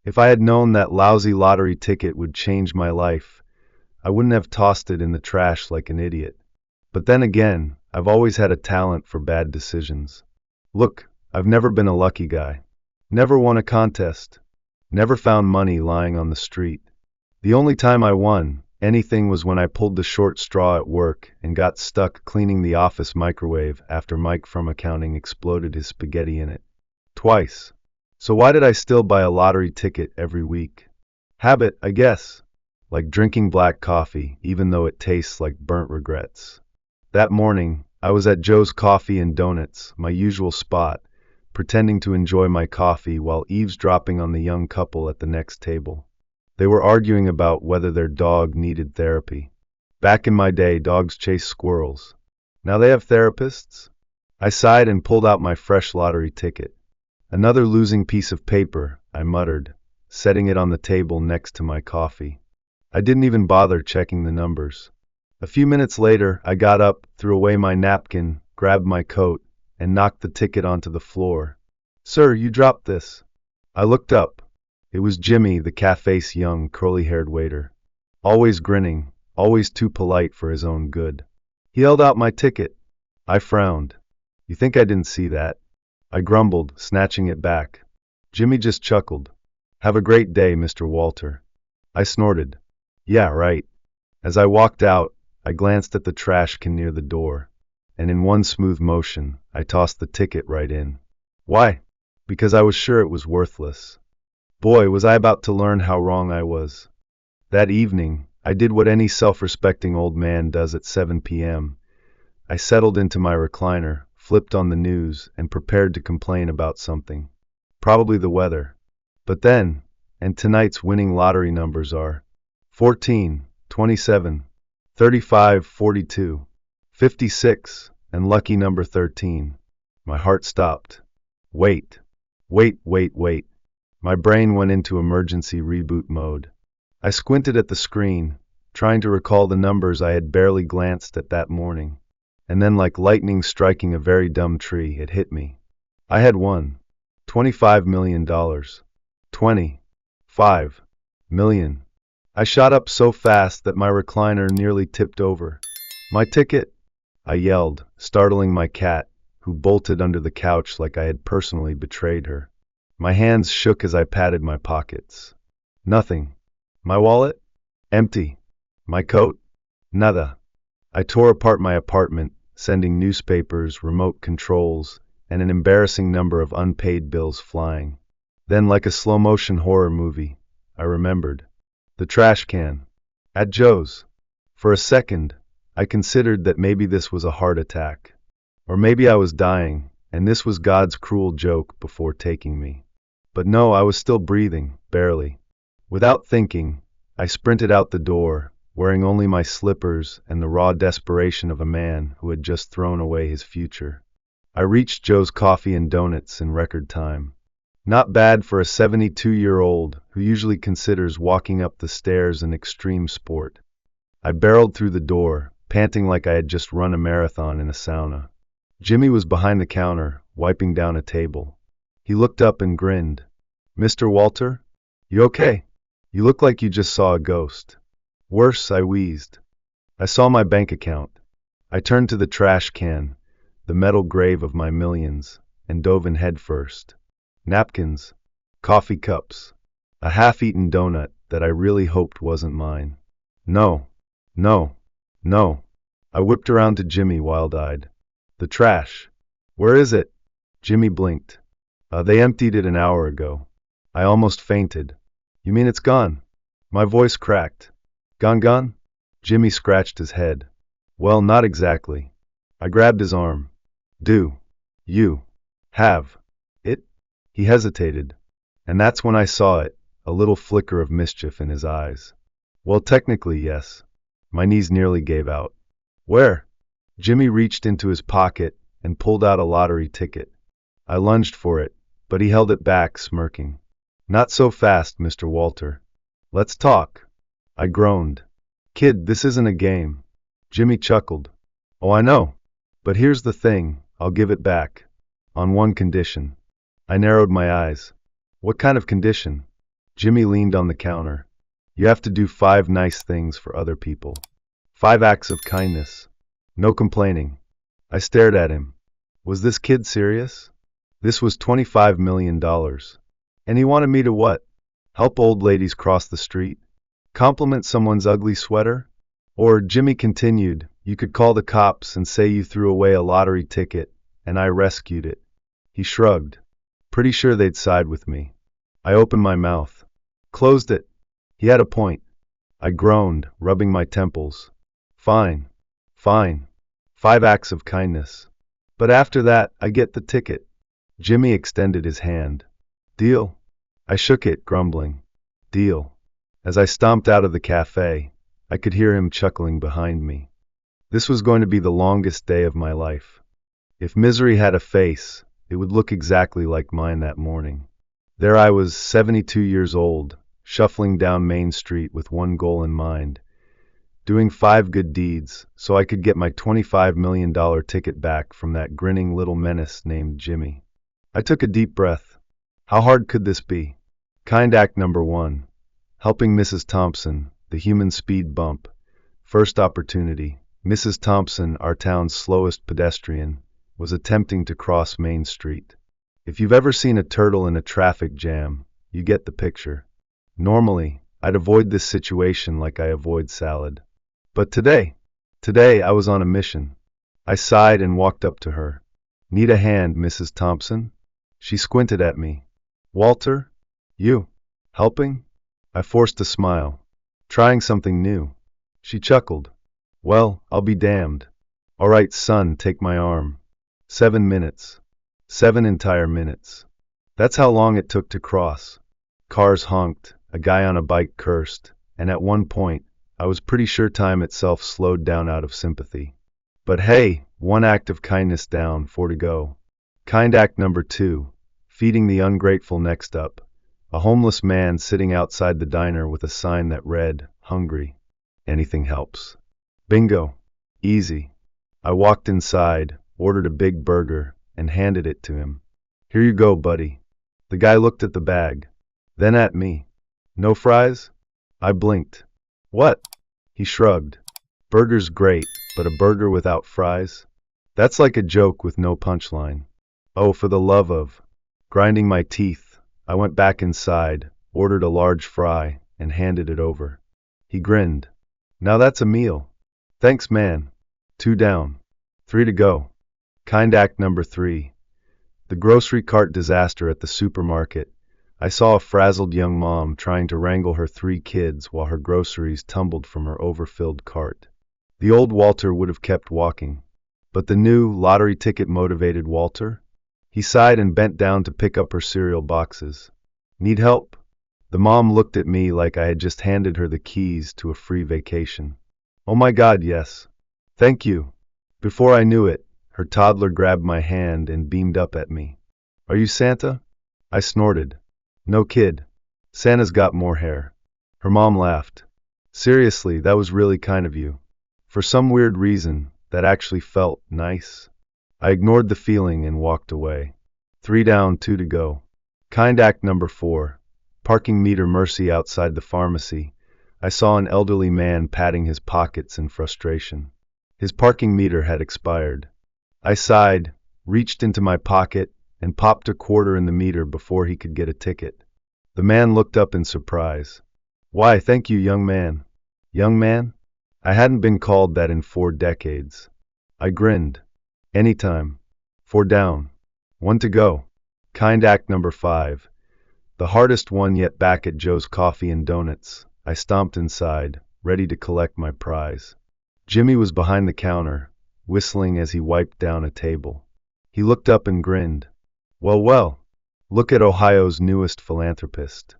If I had known that lousy lottery ticket would change my life, I wouldn't have tossed it in the trash like an idiot. But then again, I've always had a talent for bad decisions. Look, I've never been a lucky guy. Never won a contest. Never found money lying on the street. The only time I won anything was when I pulled the short straw at work and got stuck cleaning the office microwave after Mike from accounting exploded his spaghetti in it. Twice. So why did I still buy a lottery ticket every week? Habit, I guess. Like drinking black coffee, even though it tastes like burnt regrets. That morning, I was at Joe's Coffee and Donuts, my usual spot, pretending to enjoy my coffee while eavesdropping on the young couple at the next table. They were arguing about whether their dog needed therapy. Back in my day, dogs chased squirrels. Now they have therapists? I sighed and pulled out my fresh lottery ticket. Another losing piece of paper, I muttered, setting it on the table next to my coffee. I didn't even bother checking the numbers. A few minutes later, I got up, threw away my napkin, grabbed my coat, and knocked the ticket onto the floor. "Sir, you dropped this." I looked up. It was Jimmy, the café's young, curly-haired waiter. Always grinning, always too polite for his own good. He held out my ticket. I frowned. "You think I didn't see that?" I grumbled, snatching it back. Jimmy just chuckled. "Have a great day, Mr. Walter." I snorted. "Yeah, right." As I walked out, I glanced at the trash can near the door, and in one smooth motion, I tossed the ticket right in. Why? Because I was sure it was worthless. Boy, was I about to learn how wrong I was. That evening, I did what any self-respecting old man does at 7 p.m. I settled into my recliner, flipped on the news, and prepared to complain about something. Probably the weather. But then, and tonight's winning lottery numbers are 14, 27, 35, 42, 56, and lucky number 13. My heart stopped. Wait. My brain went into emergency reboot mode. I squinted at the screen, trying to recall the numbers I had barely glanced at that morning. And then, like lightning striking a very dumb tree, it hit me. I had won $25 million. 25 million. I shot up so fast that my recliner nearly tipped over. "My ticket!" I yelled, startling my cat, who bolted under the couch like I had personally betrayed her. My hands shook as I patted my pockets. Nothing. My wallet? Empty. My coat? Nada. I tore apart my apartment, sending newspapers, remote controls, and an embarrassing number of unpaid bills flying. Then, like a slow-motion horror movie, I remembered. The trash can. At Joe's. For a second, I considered that maybe this was a heart attack. Or maybe I was dying, and this was God's cruel joke before taking me. But no, I was still breathing, barely. Without thinking, I sprinted out the door, wearing only my slippers and the raw desperation of a man who had just thrown away his future. I reached Joe's Coffee and Donuts in record time. Not bad for a 72-year-old who usually considers walking up the stairs an extreme sport. I barreled through the door, panting like I had just run a marathon in a sauna. Jimmy was behind the counter, wiping down a table. He looked up and grinned. "Mr. Walter? You okay? You look like you just saw a ghost." "Worse," I wheezed. I saw my bank account. I turned to the trash can, the metal grave of my millions, and dove in head first. Napkins, coffee cups, a half-eaten donut that I really hoped wasn't mine. No. I whipped around to Jimmy, wild-eyed. "The trash. Where is it?" Jimmy blinked. They emptied it an hour ago." I almost fainted. "You mean it's gone?" My voice cracked. Gone? Jimmy scratched his head. "Well, not exactly." I grabbed his arm. "Do you have it?" He hesitated. And that's when I saw it, a little flicker of mischief in his eyes. "Well, technically, yes." My knees nearly gave out. "Where?" Jimmy reached into his pocket and pulled out a lottery ticket. I lunged for it, but he held it back, smirking. "Not so fast, Mr. Walter. Let's talk." I groaned. "Kid, this isn't a game." Jimmy chuckled. "Oh, I know. But here's the thing, I'll give it back. On one condition." I narrowed my eyes. "What kind of condition?" Jimmy leaned on the counter. You have to do 5 nice things for other people. 5 acts of kindness. No complaining. I stared at him. Was this kid serious? This was $25 million. And he wanted me to what? Help old ladies cross the street? Compliment someone's ugly sweater? Or, Jimmy continued, you could call the cops and say you threw away a lottery ticket, and I rescued it. He shrugged. Pretty sure they'd side with me. I opened my mouth. Closed it. He had a point. I groaned, rubbing my temples. Fine. Fine. 5 acts of kindness. But after that, I get the ticket. Jimmy extended his hand. Deal? I shook it, grumbling. Deal. As I stomped out of the café, I could hear him chuckling behind me. This was going to be the longest day of my life. If misery had a face, it would look exactly like mine that morning. There I was, 72 years old, shuffling down Main Street with one goal in mind, doing 5 good deeds so I could get my $25 million ticket back from that grinning little menace named Jimmy. I took a deep breath. How hard could this be? Kind act number 1. Helping Mrs. Thompson, the human speed bump. First opportunity. Mrs. Thompson, our town's slowest pedestrian, was attempting to cross Main Street. If you've ever seen a turtle in a traffic jam, you get the picture. Normally, I'd avoid this situation like I avoid salad. But today I was on a mission. I sighed and walked up to her. Need a hand, Mrs. Thompson? She squinted at me. Walter? You? Helping? I forced a smile. Trying something new. She chuckled. Well, I'll be damned. All right, son, take my arm. 7 minutes. 7 entire minutes. That's how long it took to cross. Cars honked, a guy on a bike cursed, and at one point, I was pretty sure time itself slowed down out of sympathy. But hey, 1 act of kindness down, 4 to go. Kind act number 2, feeding the ungrateful. Next up. A homeless man sitting outside the diner with a sign that read, hungry. Anything helps. Bingo. Easy. I walked inside, ordered a big burger, and handed it to him. Here you go, buddy. The guy looked at the bag, then at me. No fries? I blinked. What? He shrugged. Burger's great, but a burger without fries? That's like a joke with no punchline. Oh, for the love of... Grinding my teeth, I went back inside, ordered a large fry, and handed it over. He grinned. Now that's a meal. Thanks, man. 2 down. 3 to go. Kind act number 3. The grocery cart disaster at the supermarket. I saw a frazzled young mom trying to wrangle her 3 kids while her groceries tumbled from her overfilled cart. The old Walter would have kept walking. But the new, lottery ticket-motivated Walter? He sighed and bent down to pick up her cereal boxes. Need help? The mom looked at me like I had just handed her the keys to a free vacation. Oh my God, yes. Thank you. Before I knew it, her toddler grabbed my hand and beamed up at me. Are you Santa? I snorted. No kid. Santa's got more hair. Her mom laughed. Seriously, that was really kind of you. For some weird reason, that actually felt nice. I ignored the feeling and walked away. 3 down, 2 to go. Kind act number 4. Parking meter mercy outside the pharmacy. I saw an elderly man patting his pockets in frustration. His parking meter had expired. I sighed, reached into my pocket, and popped a quarter in the meter before he could get a ticket. The man looked up in surprise. Why, thank you, young man. Young man? I hadn't been called that in 4 decades. I grinned. Anytime. 4 down. 1 to go. Kind act number 5. The hardest one yet. Back at Joe's Coffee and Donuts, I stomped inside, ready to collect my prize. Jimmy was behind the counter, whistling as he wiped down a table. He looked up and grinned. Well, look at Ohio's newest philanthropist.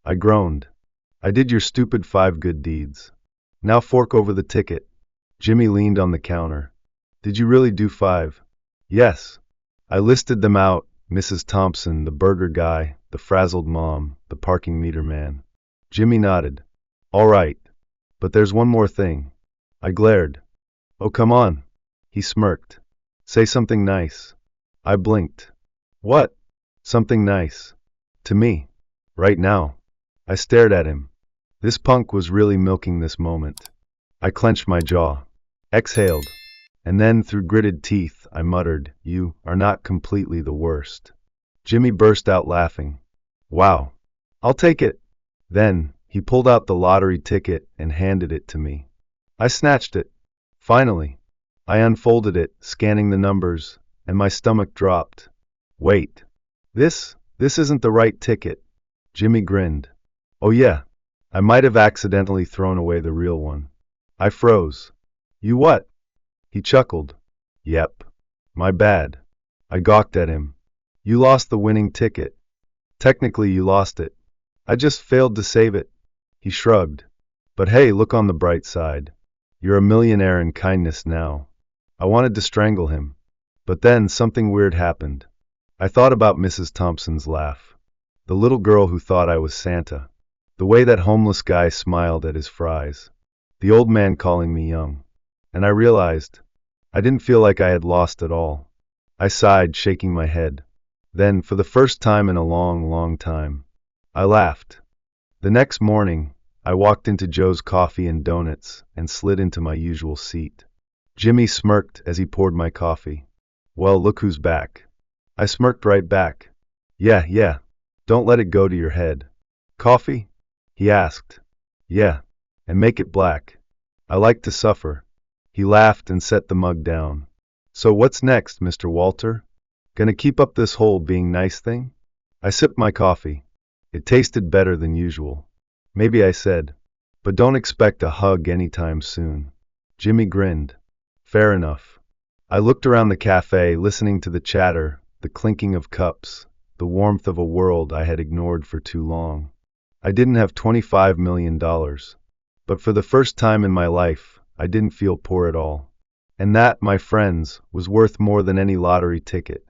I groaned. I did your stupid 5 good deeds. Now fork over the ticket. Jimmy leaned on the counter. Did you really do 5? Yes. I listed them out, Mrs. Thompson, the burger guy, the frazzled mom, the parking meter man. Jimmy nodded. All right. But there's one more thing. I glared. Oh, come on. He smirked. Say something nice. I blinked. What? Something nice. To me. Right now. I stared at him. This punk was really milking this moment. I clenched my jaw, exhaled, and then through gritted teeth I muttered, "You are not completely the worst." Jimmy burst out laughing. "Wow. I'll take it." Then he pulled out the lottery ticket and handed it to me. I snatched it. Finally, I unfolded it, scanning the numbers, and my stomach dropped. "Wait. This isn't the right ticket." Jimmy grinned. "Oh yeah, I might have accidentally thrown away the real one." I froze. "You what?" He chuckled. "Yep. My bad." I gawked at him. "You lost the winning ticket." "Technically you lost it. I just failed to save it." He shrugged. "But hey, look on the bright side. You're a millionaire in kindness now." I wanted to strangle him. But then something weird happened. I thought about Mrs. Thompson's laugh. The little girl who thought I was Santa. The way that homeless guy smiled at his fries. The old man calling me young. And I realized I didn't feel like I had lost at all. I sighed, shaking my head. Then, for the first time in a long, long time, I laughed. The next morning, I walked into Joe's Coffee and Donuts and slid into my usual seat. Jimmy smirked as he poured my coffee. "Well, look who's back." I smirked right back. Yeah, don't let it go to your head." "Coffee?" he asked. "Yeah, and make it black. I like to suffer." He laughed and set the mug down. "So what's next, Mr. Walter? Gonna keep up this whole being nice thing?" I sipped my coffee. It tasted better than usual. "Maybe," I said, "but don't expect a hug anytime soon." Jimmy grinned. "Fair enough." I looked around the cafe, listening to the chatter, the clinking of cups, the warmth of a world I had ignored for too long. I didn't have $25 million, but for the first time in my life, I didn't feel poor at all. And that, my friends, was worth more than any lottery ticket.